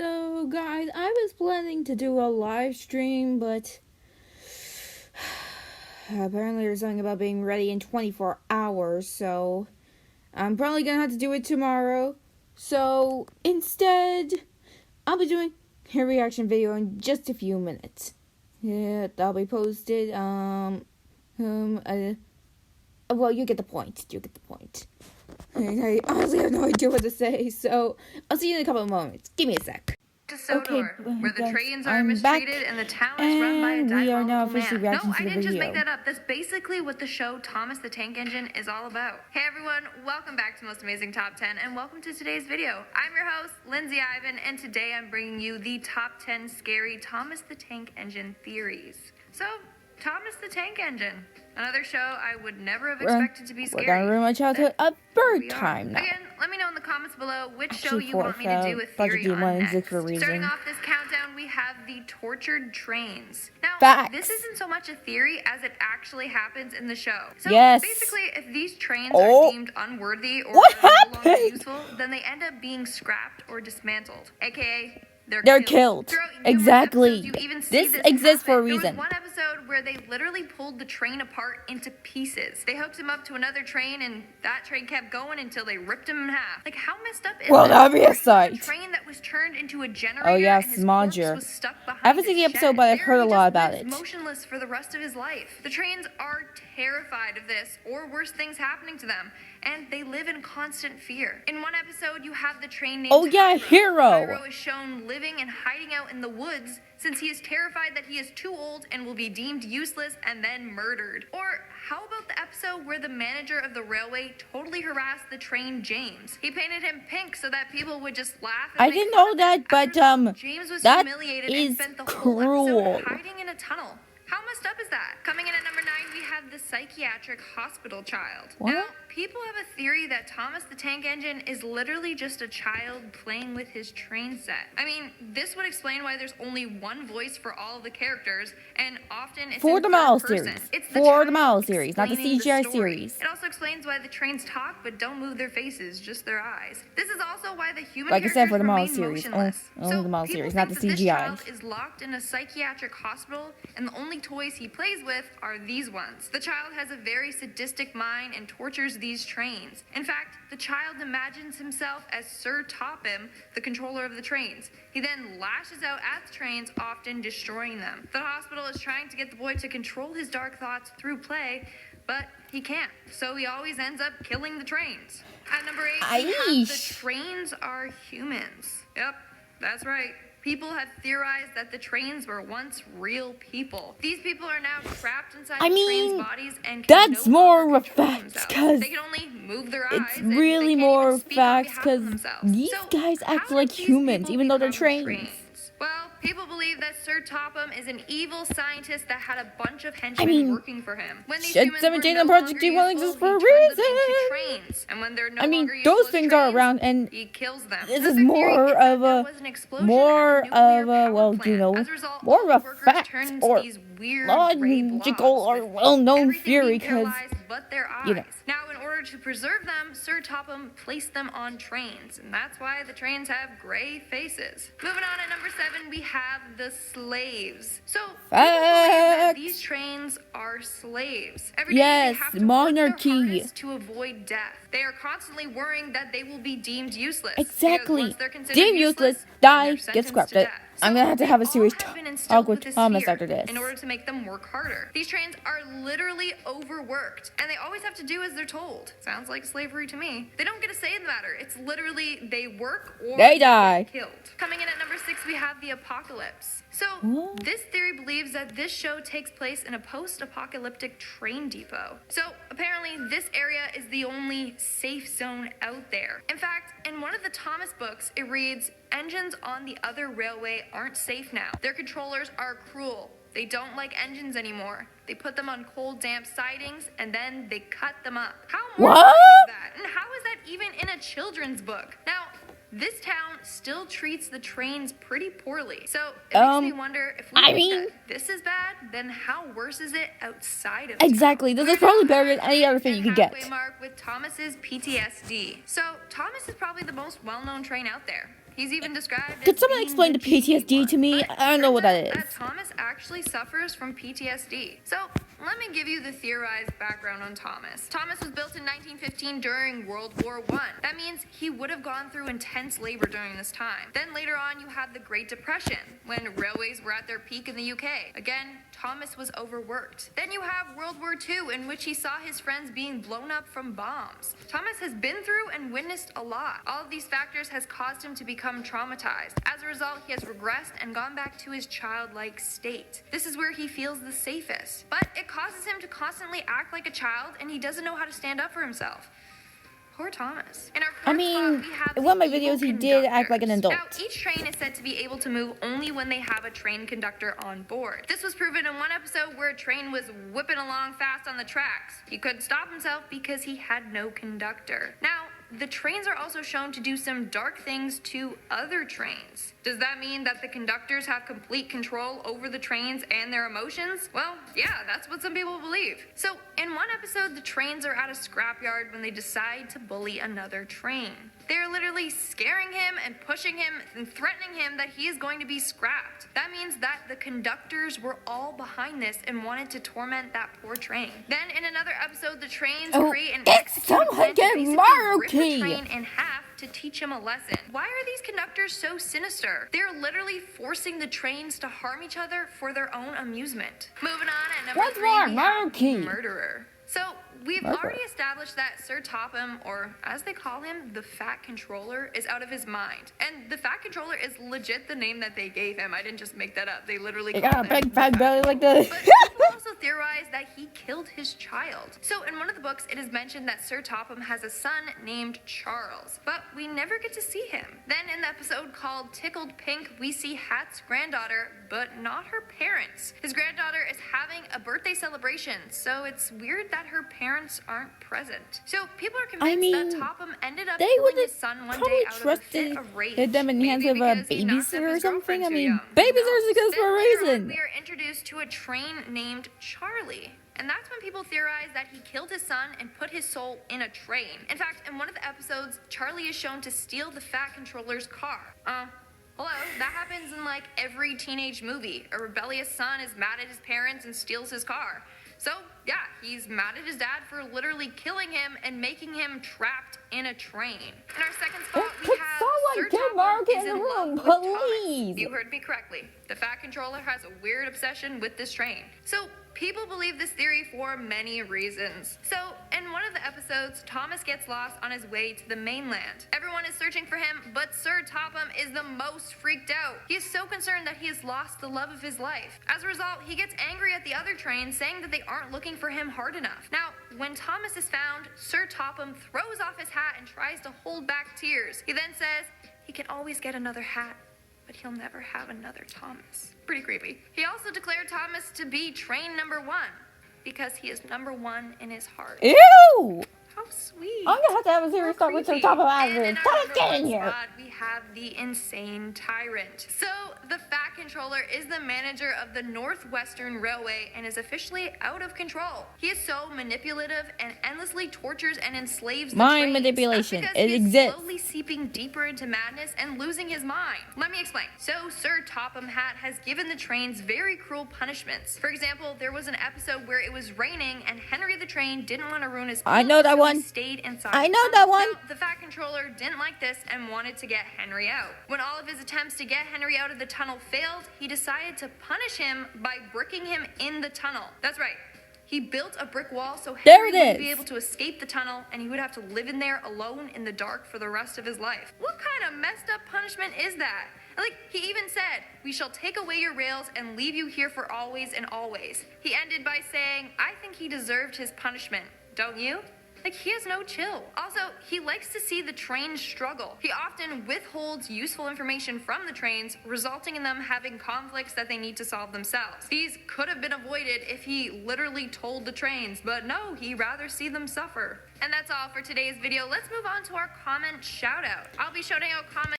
So, guys, I was planning to do a live stream, but apparently there's something about being ready in 24 hours, so I'm probably gonna have to do it tomorrow. So, instead, I'll be doing a reaction video in just a few minutes. Yeah, that'll be posted, well, you get the point. I honestly have no idea what to say, so I'll see you in a couple of moments. Give me a sec. Okay, where the trains are mistreated and the town is run by a we are now diabolical officially man. reacting No, to I the didn't just video. make that up. That's basically what the show Thomas the Tank Engine is all about. Hey everyone, welcome back to Most Amazing Top 10 and welcome to today's video. I'm your host, Lindsay Ivan, and today I'm bringing you the top 10 scary Thomas the Tank Engine theories. So, Thomas the Tank Engine. Another show I would never have expected to be scary. We're gonna ruin my childhood a third time now. Again, let me know in the comments below which show Actually, you want me to do a theory on next. for a reason. Starting off this countdown, we have the tortured trains. Now, Facts. this isn't so much a theory as it actually happens in the show. So Yes. basically, if these trains are deemed unworthy or What no longer happened? useful, then they end up being scrapped or dismantled, aka They're killed. Throughout numerous Exactly. episodes, you even see This exists for a happen. There reason. was one episode where they literally pulled the train apart into pieces. They hooked him up to another train, and that train kept going until they ripped him in half. Like, how messed up is Well, that? that'd be a Or even sight. A train that was turned into a generator. Oh, yeah, and his corpse Smonger. was stuck behind I haven't seen a the episode, shed. but I've heard a There he lot just about lives it. motionless for the rest of his life. The trains are terrified of this or worse things happening to them, and they live in constant fear. In one episode, you have the train named Hero. Hiro is shown living and hiding out in the woods since he is terrified that he is too old and will be deemed useless and then murdered. Or how about the episode where the manager of the railway totally harassed the train James? He painted him pink so that people would just laugh and I make didn't fun know of that, him. but, As a result, James was that humiliated is and spent the cruel. whole episode hiding in a tunnel. How messed up is that? Coming in at number 9, we have the psychiatric hospital child. What? Now, people have a theory that Thomas the Tank Engine is literally just a child playing with his train set. I mean, this would explain why there's only one voice for all of the characters, and often it's For in the third Model person. series. It's the For the child Model series, not the explaining CGI story. series. It also explains why the trains talk but don't move their faces, just their eyes. This is also why the human Like I said, for the Model remain series. motionless. Only the Model people series, not think the that CGI. This child is locked in a psychiatric hospital, and the only toys he plays with are these ones. The child has a very sadistic mind and tortures these trains. In fact, the child imagines himself as Sir Topham, the controller of the trains. He then lashes out at the trains, often destroying them. The hospital is trying to get the boy to control his dark thoughts through play, but he can't, so he always ends up killing the trains. At number 8, we have the trains are humans. Yep, that's right. People have theorized that the trains were once real people. These people are now trapped inside the trains' bodies and can that's no more longer of a control fact, themselves. because They can only move their eyes. it's and really they can't more even speak on facts, behalf of because themselves. these So guys how act did like these humans, people even though they're become trains. Well, people believe that Sir Topham is an evil scientist that had a bunch of henchmen working for him. When these humans were 17 no and Project longer D won't useful, exist for a he turns them reason. into trains. And when they're no longer those useful as things are trains, around, and he kills them. this Another is theory more is that of there a, was an explosion at a nuclear power plant. As a result, more all of the a workers fact turned into or these weird gray blobs logical or with well-known everything theory, being because paralyzed but their eyes. you know. Now, in order to preserve them, Sir Topham placed them on trains, and that's why the trains have gray faces. Moving on at number 7, we have the slaves. So, people believe that these trains are slaves. Every day they have to work their hardest to avoid death. They are constantly worrying that they will be deemed useless. Exactly. Once they're considered Deemed useless, then die, they're get sentenced scrapped. to death. I'm gonna have to have a series They all have been instilled with this Thomas fear after this. in order to make them work harder. These trains are literally overworked, and they always have to do as they're told. Sounds like slavery to me. They don't get a say in the matter. It's literally they work or they die. get killed. Coming in at number 6, we have the apocalypse. So, this theory believes that this show takes place in a post-apocalyptic train depot. So, apparently, this area is the only safe zone out there. In fact, in one of the Thomas books, it reads, "Engines on the other railway aren't safe now. Their controllers are cruel. They don't like engines anymore. They put them on cold, damp sidings, and then they cut them up." How mortifying is that? And how is that even in a children's book? Now, this town still treats the trains pretty poorly. So it makes me wonder, if we think that this is bad, then how worse is it outside of Exactly. town? This is probably better than any other thing you could get. Halfway mark with Thomas's PTSD. So Thomas is probably the most well-known train out there. He's even described Could as someone being explain the cheeky PTSD one. to me? But I don't know what that turns out is. that Thomas actually suffers from PTSD. So let me give you the theorized background on Thomas. Thomas was built in 1915 during World War I. That means he would have gone through intense labor during this time. Then later on, you have the Great Depression, when railways were at their peak in the UK. Again, Thomas was overworked. Then you have World War II, in which he saw his friends being blown up from bombs. Thomas has been through and witnessed a lot. All of these factors has caused him to become traumatized. As a result, he has regressed and gone back to his childlike state. This is where he feels the safest. But it causes him to constantly act like a child, and he doesn't know how to stand up for himself. Poor Thomas. In our fourth spot, we have in one of my the videos, evil he did act like an adult. Now, each train is said to be able to move only when they have a train conductor on board. This was proven in one episode where a train was whipping along fast on the tracks. He couldn't stop himself because he had no conductor. Now, the trains are also shown to do some dark things to other trains. Does that mean that the conductors have complete control over the trains and their emotions? Well, yeah, that's what some people believe. So, in one episode, the trains are at a scrapyard when they decide to bully another train. They're literally scaring him and pushing him and threatening him that he is going to be scrapped. That means that the conductors were all behind this and wanted to torment that poor train. Then in another episode, the trains create and execute a plan to basically rip the train in half to teach him a lesson. Why are these conductors so sinister? They're literally forcing the trains to harm each other for their own amusement. Moving on, at number 3, we have murderer. So, we've already established that Sir Topham, or as they call him, the Fat Controller, is out of his mind. And the Fat Controller is legit the name that they gave him. I didn't just make that up. They literally called him got a big fat belly like this. But people also theorize that he killed his child. So in one of the books, it is mentioned that Sir Topham has a son named Charles, but we never get to see him. Then in the episode called Tickled Pink, we see Hat's granddaughter, but not her parents. His granddaughter is having a birthday celebration, so it's weird that her parents aren't present. So people are convinced that Topham ended up killing his son one day out of a fit of rage. Hit them in the hands of a babysitter or something. I mean, babysitters exist for a reason. We are introduced to a train named Charlie. And that's when people theorize that he killed his son and put his soul in a train. In fact, in one of the episodes, Charlie is shown to steal the Fat Controller's car. Hello, that happens in like every teenage movie. A rebellious son is mad at his parents and steals his car. So, yeah, he's mad at his dad for literally killing him and making him trapped in a train. In our second spot, we have Sir Topham is in love with Thomas. You heard me correctly. The Fat Controller has a weird obsession with this train. So, people believe this theory for many reasons. So, in one of the episodes, Thomas gets lost on his way to the mainland. Everyone is searching for him, but Sir Topham is the most freaked out. He is so concerned that he has lost the love of his life. As a result, he gets angry at the other train, saying that they aren't looking for him hard enough. Now, when Thomas is found, Sir Topham throws off his hat and tries to hold back tears. He then says he can always get another hat, but he'll never have another Thomas. Pretty creepy. He also declared Thomas to be train number 1 because he is number 1 in his heart. Ew! How sweet. I'm gonna have to have a serious talk with Sir Topham after this. Thomas, get in here! We have the insane tyrant. So, the Fat Controller is the manager of the Northwestern Railway and is officially out of control. He is so manipulative and endlessly tortures and enslaves the Mind trains. manipulation. That's It because exists. He's slowly seeping deeper into madness and losing his mind. Let me explain. So, Sir Topham Hatt has given the trains very cruel punishments. For example, there was an episode where it was raining and Henry the train didn't want to ruin his I know that so one. he stayed inside. I know that one. Now, the Fat Controller didn't like this and wanted to get Henry out. When all of his attempts to get Henry out of the tunnel failed, he decided to punish him by bricking him in the tunnel. That's right. He built a brick wall so Henry wouldn't be able to escape the tunnel and he would have to live in there alone in the dark for the rest of his life. What kind of messed up punishment is that? Like, he even said, "We shall take away your rails and leave you here for always and always." He ended by saying, "I think he deserved his punishment. Don't you?" Like, he has no chill. Also, he likes to see the trains struggle. He often withholds useful information from the trains, resulting in them having conflicts that they need to solve themselves. These could have been avoided if he literally told the trains, but no, he'd rather see them suffer. And that's all for today's video. Let's move on to our comment shout out. I'll be shouting out comments